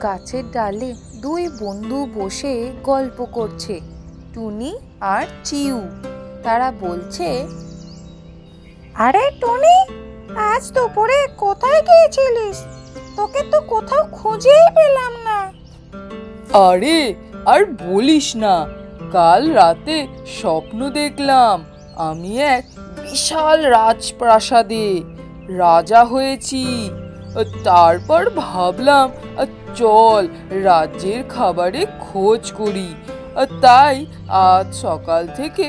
গাছের ডালে দুই বন্ধু বসে গল্প করছে, টুনি আর চিউ। তারা বলছে, আরে টুনি, আজ দুপুরে কোথায় গিয়েছিলিস? তোকে তো কোথাও খুঁজেই পেলাম না। আরে আর বলিস না, কাল রাতে স্বপ্ন দেখলাম আমি এক বিশাল রাজপ্রাসাদে রাজা হয়েছি। তারপর ভাবলাম চল রাজ্যের খাবারে খোঁজ করি, তাই আজ সকাল থেকে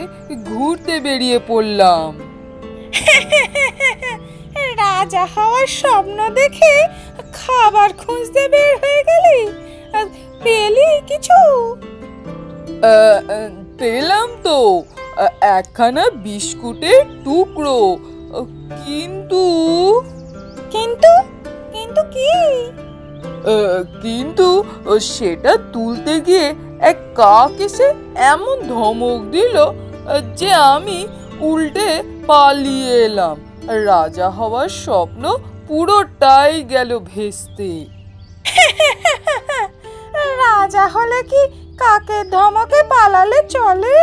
ঘুরতে বেরিয়ে পড়লাম। রাজা হওয়ার স্বপ্ন দেখে খাবার খুঁজতে বের হয়ে গেলি? পেলি কিছু? পেলাম তো একখানা বিস্কুটের টুকরো, কিন্তু কিন্তু কিন্তু কি? কিন্তু সেটা তুলতে গিয়ে এক কাক এসে এমন ধমক দিল যে আমি উল্টে পালিয়ে এলাম। রাজা হওয়ার স্বপ্ন পুরোটাই গেল ভেস্তে। রাজা হলে কি কাকের ধমকে পালালে চলে?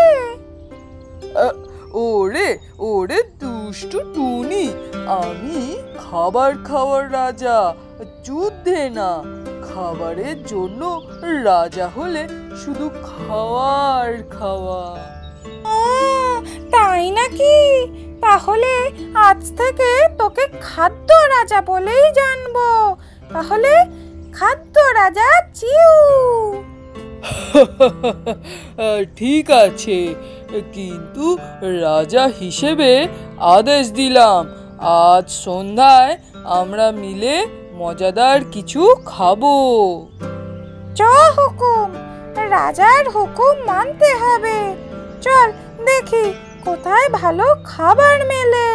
ওরে ওরে দুষ্টু টুনি, আমি খাবার খাওয়ার রাজা, যুদ্ধে না। খাবারের জন্য রাজা হলে শুধু খাওয়ার খাওয়া। ও তাই নাকি? তাহলে আজ থেকে তোকে খাদ্য রাজা বলেই জানবো। তাহলে খাদ্য রাজা চিউ। ঠিক আছে, কিন্তু রাজা হিসেবে আদেশ দিলাম আজ সন্ধ্যায় আমরা মিলে মজাদার কিছু খাবো। হুকুম, রাজার হুকুম মানতে হবে। চল দেখি কোথায় ভালো খাবার মেলে।